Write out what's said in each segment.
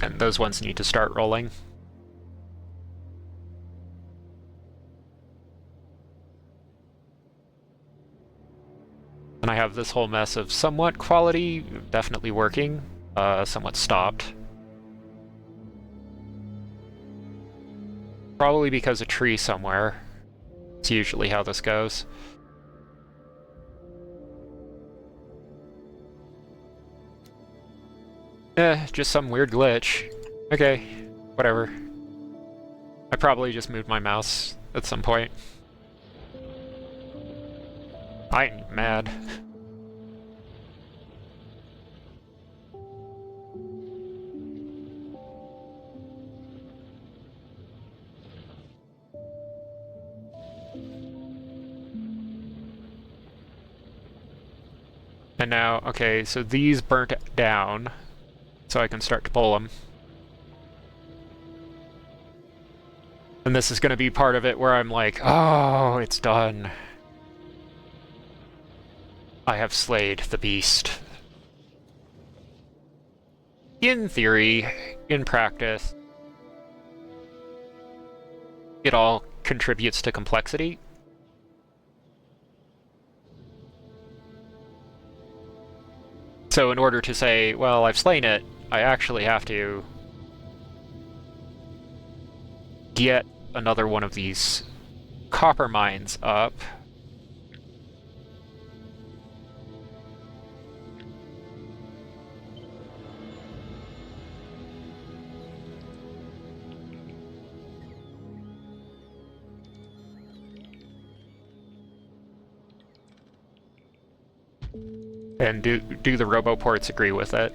And those ones need to start rolling. And I have this whole mess of somewhat quality, definitely working, somewhat stopped. Probably because a tree somewhere. It's usually how this goes. Just some weird glitch. Okay, whatever. I probably just moved my mouse at some point. I ain't mad. And now, okay, so these burnt down, so I can start to pull them. And this is going to be part of it where I'm like, oh, it's done. I have slayed the beast. In theory, in practice, it all contributes to complexity. So in order to say, well, I've slain it, I actually have to get another one of these copper mines up. And do the roboports agree with it?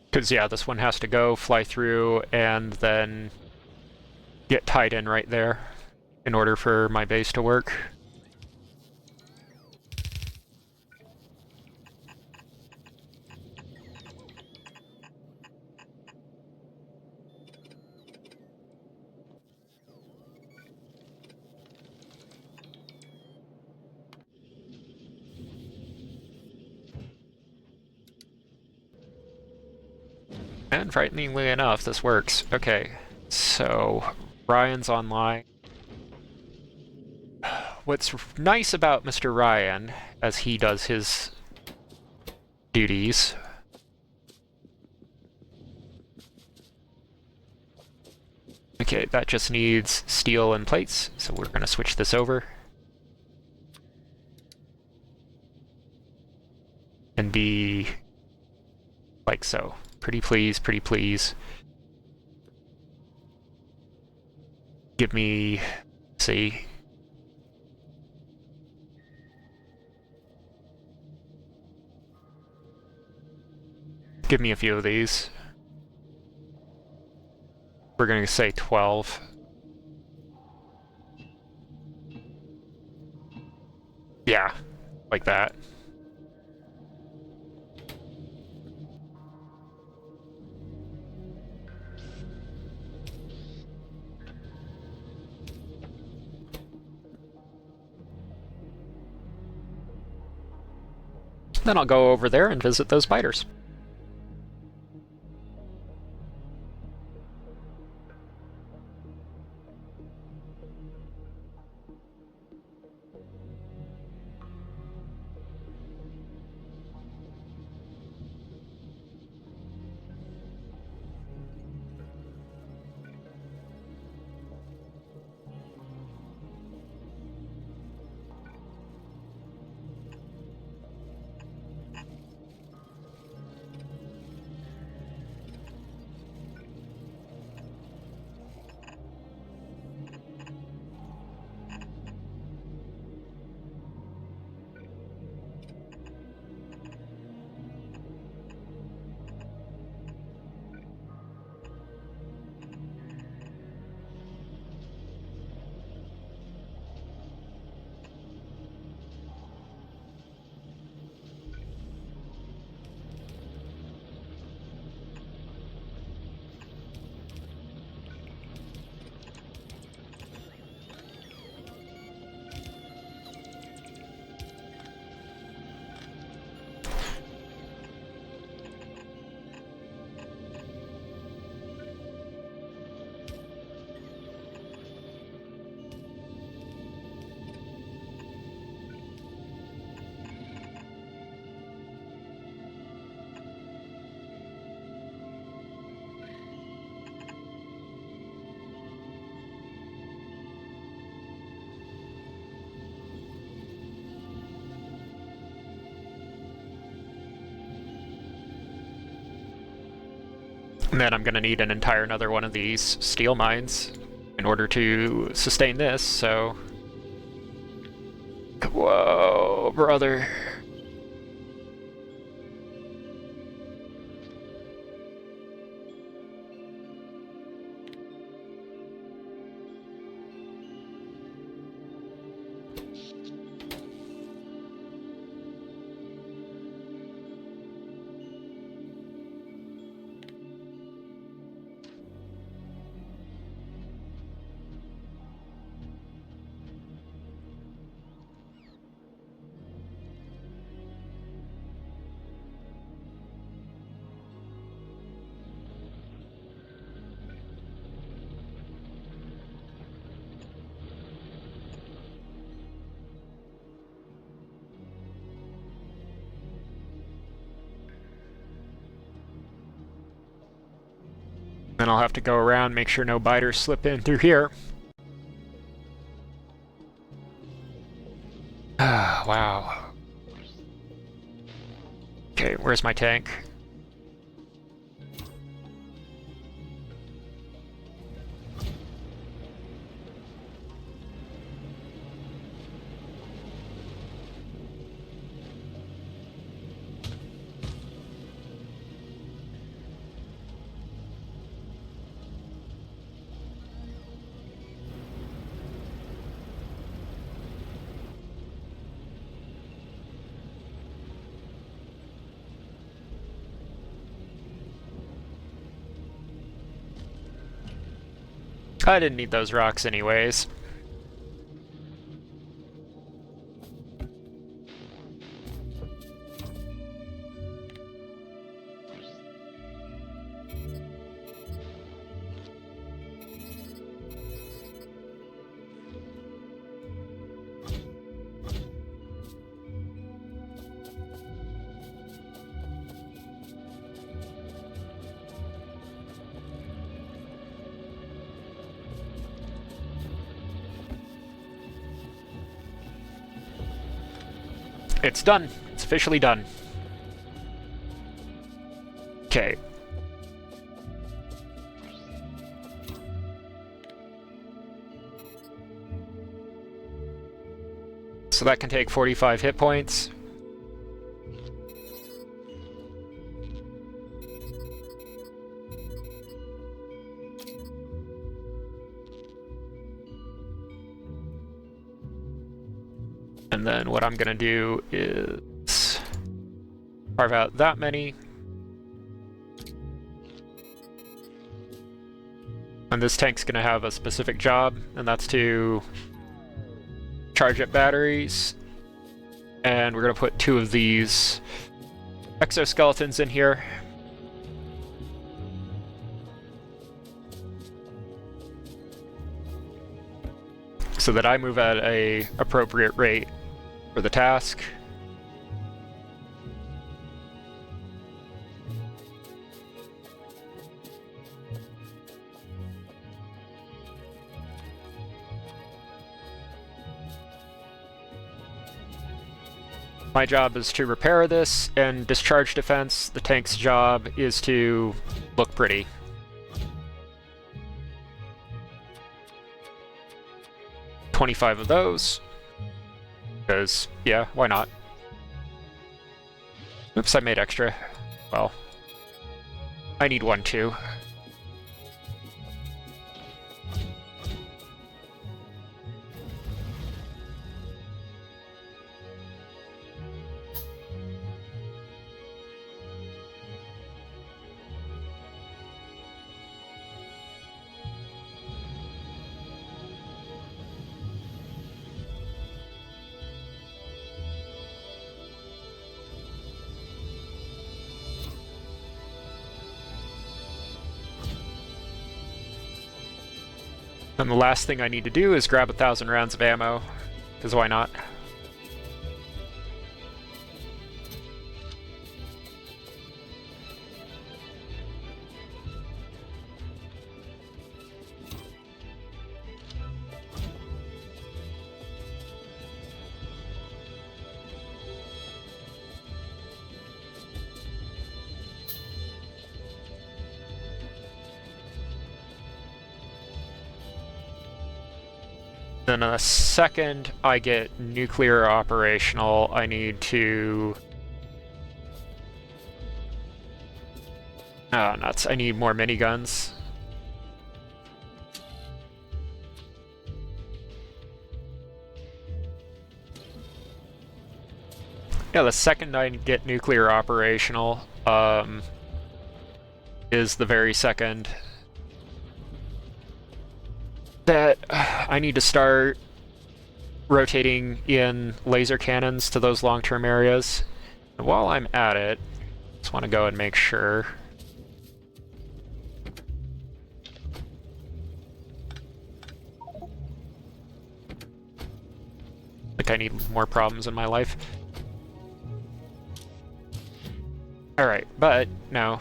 Because, yeah, this one has to go, fly through, and then get tied in right there in order for my base to work. And frighteningly enough, this works. Okay, so Ryan's online. What's nice about Mr. Ryan, as he does his duties, okay, that just needs steel and plates, so we're going to switch this over. And be like so. Pretty please, pretty please. Give me, see. Give me a few of these. We're going to say 12. Yeah, like that. Then I'll go over there and visit those spiders. And then I'm going to need an entire another one of these steel mines in order to sustain this, so... Whoa, brother. Then I'll have to go around, make sure no biters slip in through here. Ah, wow. Okay, where's my tank? I didn't need those rocks anyways. It's done. It's officially done. Okay. So that can take 45 hit points. And then what I'm gonna do is carve out that many. And this tank's gonna have a specific job, and that's to charge up batteries. And we're gonna put 2 of these exoskeletons in here. So that I move at a appropriate rate for the task. My job is to repair this, and discharge defense. The tank's job is to look pretty. $25 of those. Because, yeah, why not? Oops, I made extra. Well, I need one too. And the last thing I need to do is grab 1,000 rounds of ammo, because why not? Then the second I get nuclear operational, I need to... Oh, nuts. I need more miniguns. Yeah, the second I get nuclear operational, is the very second that I need to start rotating in laser cannons to those long-term areas. And while I'm at it, I just want to go and make sure. Like I need more problems in my life. Alright, but no.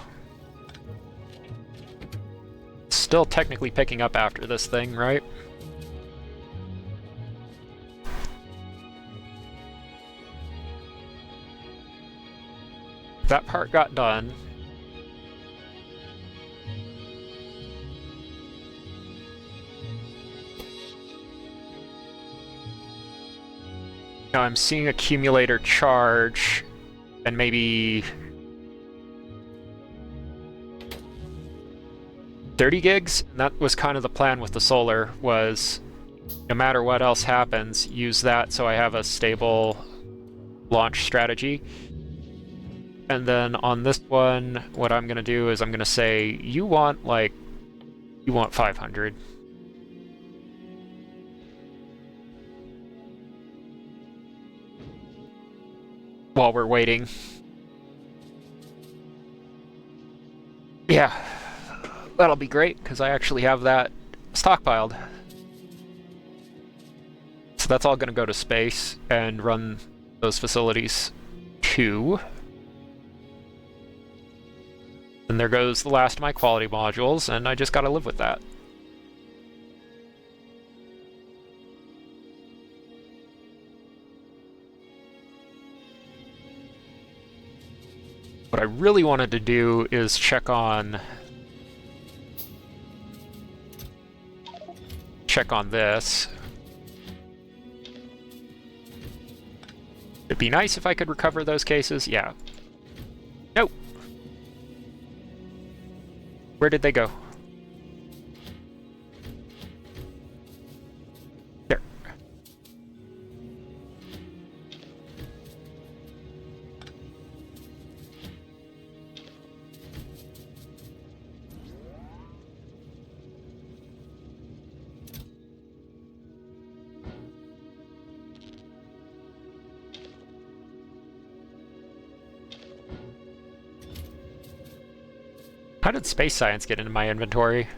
Still technically picking up after this thing, right? That part got done. Now I'm seeing accumulator charge, and maybe 30 gigs? And that was kind of the plan with the solar, was no matter what else happens, use that so I have a stable launch strategy. And then on this one, what I'm going to do is I'm going to say, you want 500. While we're waiting. Yeah, that'll be great, because I actually have that stockpiled. So that's all going to go to space and run those facilities too. And there goes the last of my quality modules, and I just gotta live with that. What I really wanted to do is check on this. It'd be nice if I could recover those cases, yeah. Nope. Where did they go? There. How did space science get into my inventory?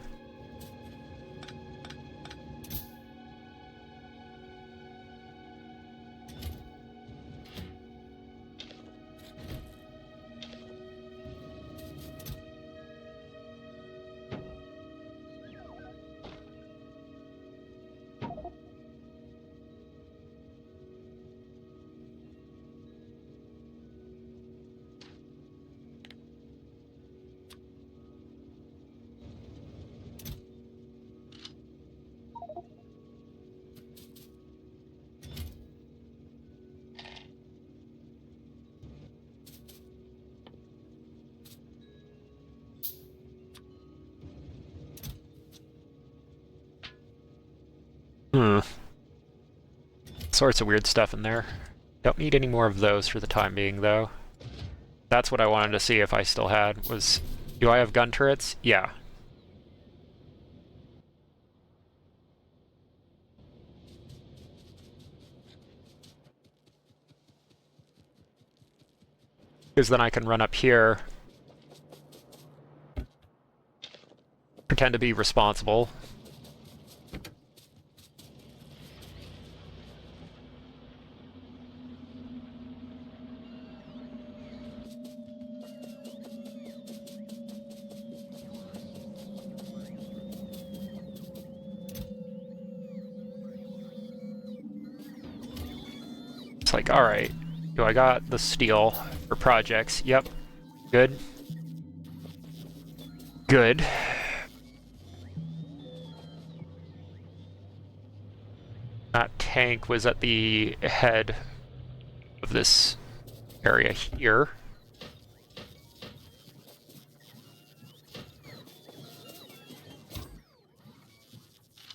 Sorts of weird stuff in there. Don't need any more of those for the time being, though. That's what I wanted to see if I still had, was... Do I have gun turrets? Yeah. Because then I can run up here, pretend to be responsible. It's like, alright, do I got the steel for projects? Yep. Good. That tank was at the head of this area here.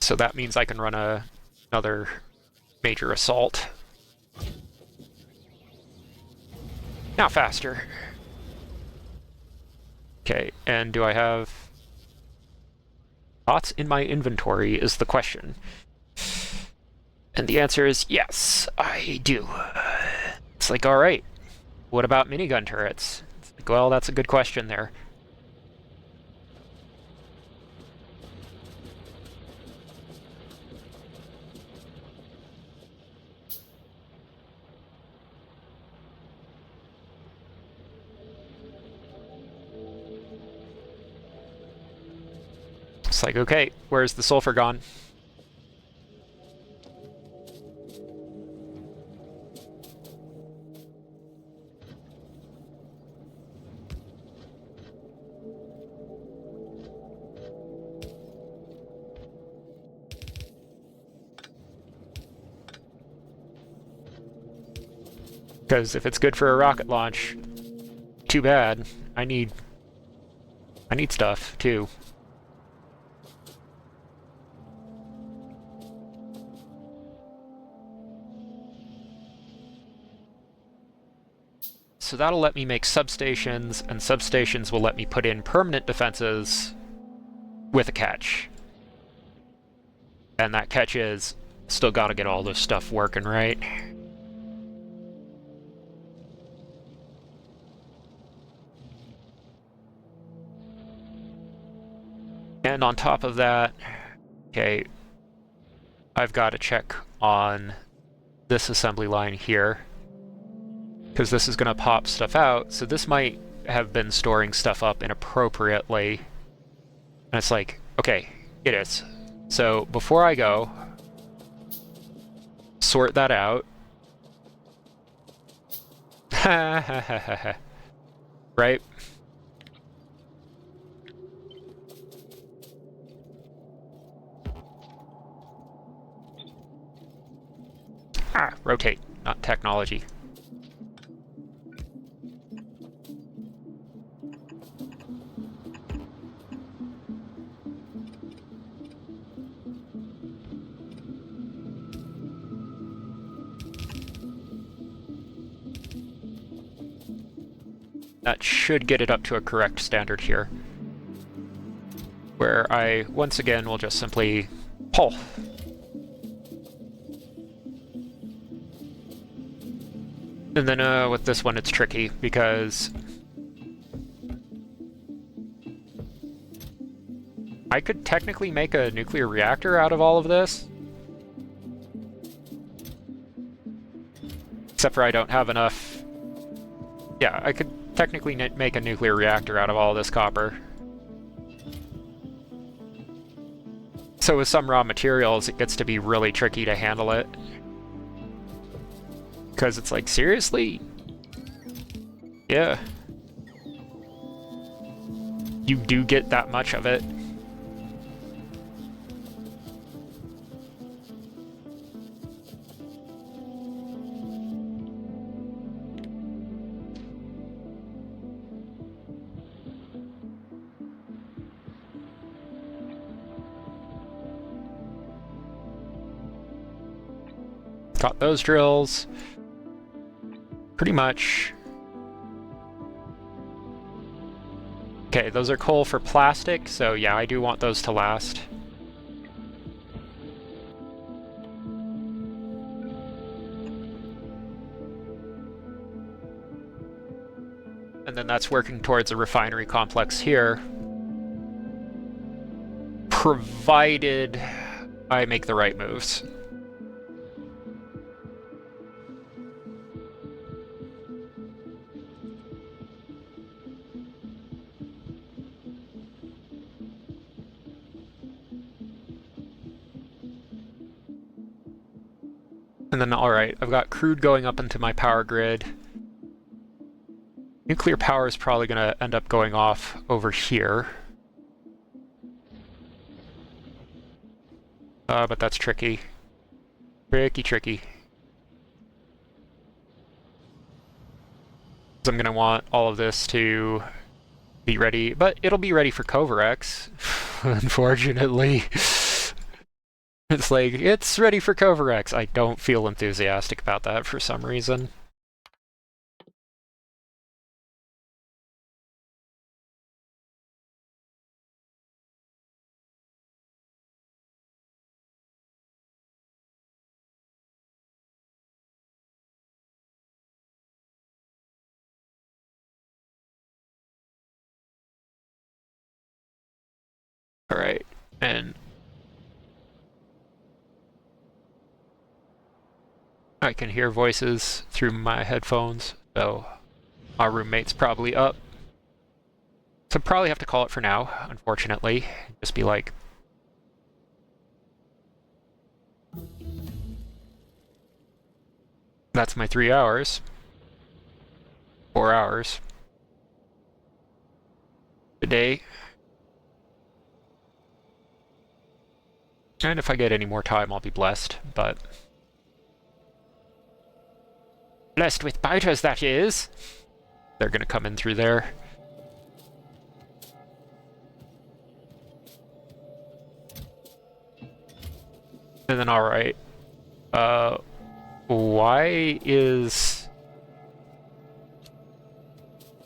So that means I can run another major assault. Now faster. Okay, and do I have dots in my inventory is the question. And the answer is yes, I do. It's like, all right, what about minigun turrets? It's like, well, that's a good question there. It's like, okay, where's the sulfur gone? Because if it's good for a rocket launch, too bad. I need stuff too. So that'll let me make substations, and substations will let me put in permanent defenses with a catch. And that catch is, still gotta get all this stuff working, right? And on top of that, okay, I've got to check on this assembly line here, because this is going to pop stuff out, so this might have been storing stuff up inappropriately. And it's like, okay, it is. So before I go, sort that out. Right? Rotate, not technology. That should get it up to a correct standard here, where I, once again, will just simply pull. And then with this one, it's tricky, because I could technically make a nuclear reactor out of all of this. Except for I don't have enough... Yeah, I could technically make a nuclear reactor out of all this copper. So with some raw materials, it gets to be really tricky to handle it. Because it's like, seriously? Yeah. You do get that much of it. Got those drills. Pretty much. Okay, those are coal for plastic, so yeah, I do want those to last. And then that's working towards a refinery complex here. Provided I make the right moves. And then, alright, I've got crude going up into my power grid. Nuclear power is probably going to end up going off over here. But that's tricky. Tricky. So I'm gonna want all of this to be ready, but it'll be ready for Kovarex, unfortunately. It's like, it's ready for Kovarex. I don't feel enthusiastic about that for some reason. Alright, and I can hear voices through my headphones, so our roommate's probably up. So probably have to call it for now, unfortunately. Just be like, that's my 3 hours. 4 hours. A day. And if I get any more time, I'll be blessed, but... Blessed with biters, that is! They're gonna come in through there. And then, alright. Why is...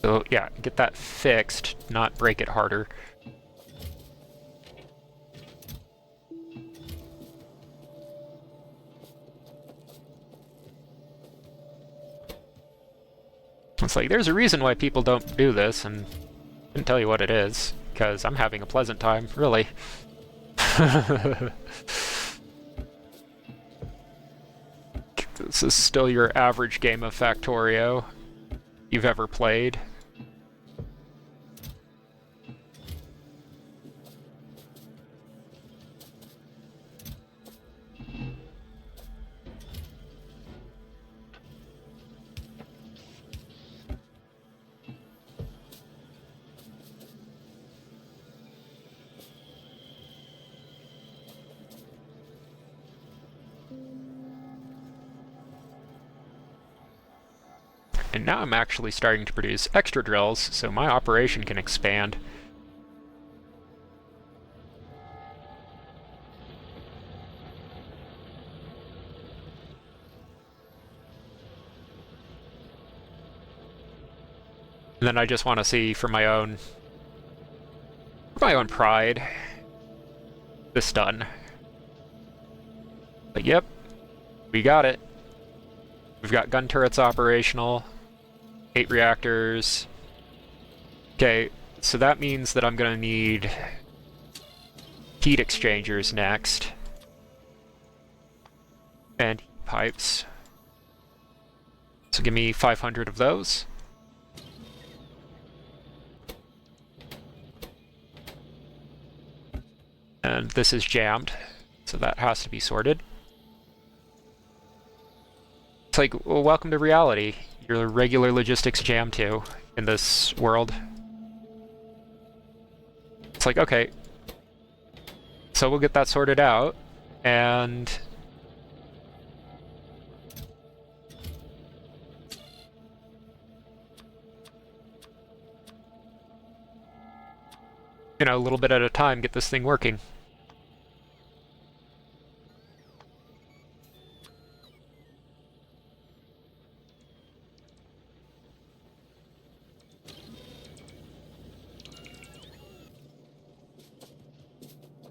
So, yeah, get that fixed, not break it harder. It's like, there's a reason why people don't do this, and I didn't tell you what it is, because I'm having a pleasant time, really. This is still your average game of Factorio you've ever played. And now I'm actually starting to produce extra drills, so my operation can expand. And then I just want to see for my own pride, this done. But yep, we got it. We've got gun turrets operational, 8 reactors. Okay, so that means that I'm gonna need heat exchangers next. And heat pipes. So give me 500 of those. And this is jammed, so that has to be sorted. It's like, well, welcome to reality. Your regular logistics jam too, in this world. It's like, okay, so we'll get that sorted out, and... you know, a little bit at a time, get this thing working.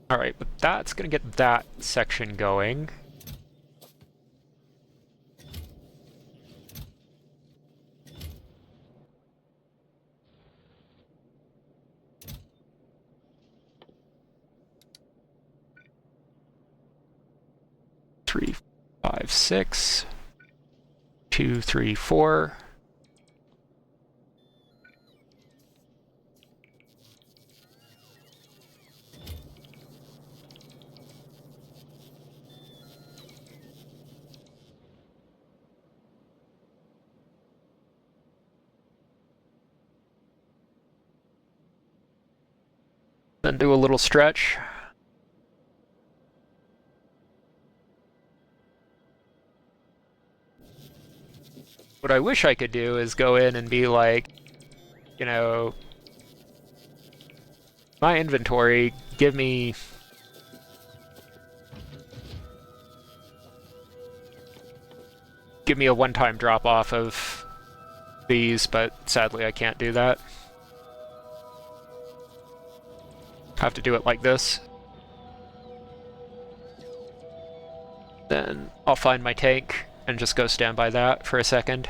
Alright, but that's gonna get that section going. Three, 5, 6, 2, 3, 4. Then do a little stretch. What I wish I could do is go in and be like, you know, my inventory, give me a one-time drop-off of these, but sadly I can't do that. Have to do it like this. Then I'll find my tank and just go stand by that for a second.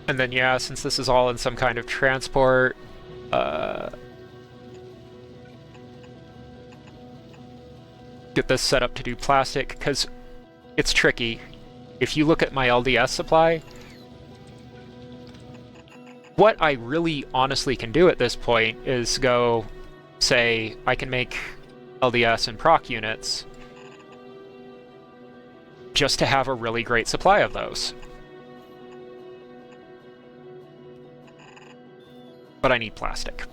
And then, yeah, since this is all in some kind of transport, get this set up to do plastic, because it's tricky. If you look at my LDS supply, what I really honestly can do at this point is go say, I can make LDS and proc units just to have a really great supply of those. But I need plastic.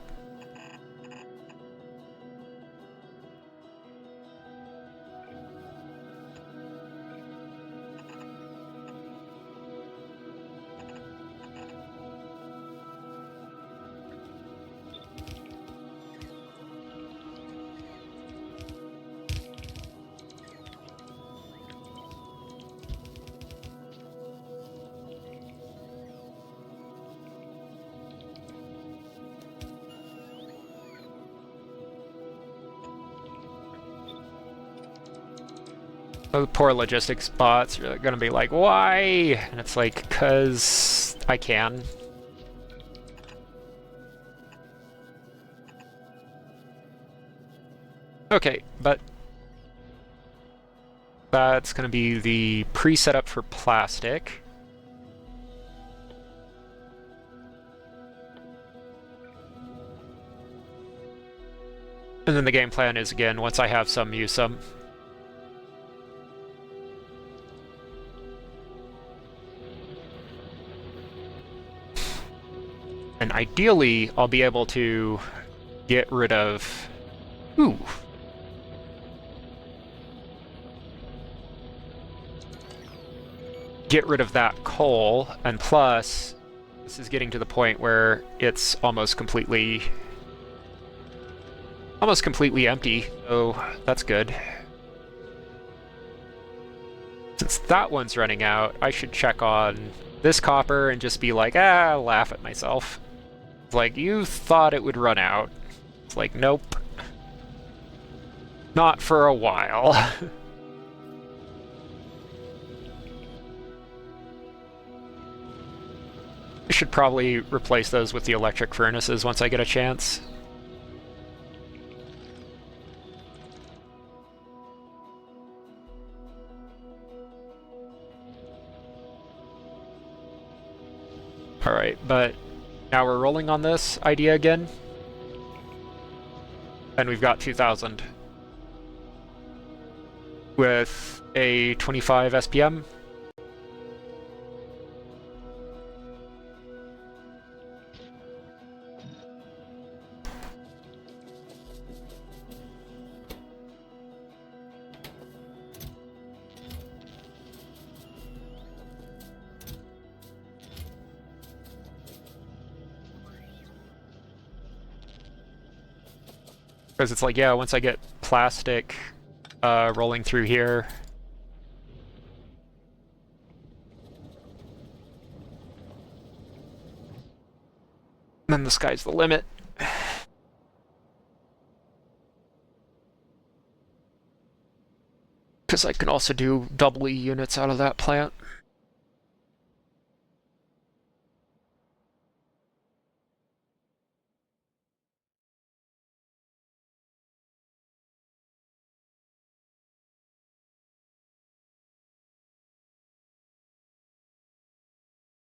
The poor logistics bots are gonna be like, why? And it's like, 'cause I can. Okay, but that's gonna be the pre-setup for plastic. And then the game plan is, again, once I have some, use some. And ideally, I'll be able to get rid of... Ooh. Get rid of that coal, and plus, this is getting to the point where it's almost completely empty, so that's good. Since that one's running out, I should check on this copper and just be like, laugh at myself. It's like, you thought it would run out. It's like, nope. Not for a while. I should probably replace those with the electric furnaces once I get a chance. Alright, but now we're rolling on this idea again. And we've got 2,000. With a 25 SPM. Because it's like, yeah, once I get plastic rolling through here, then the sky's the limit. Because I can also do double E units out of that plant.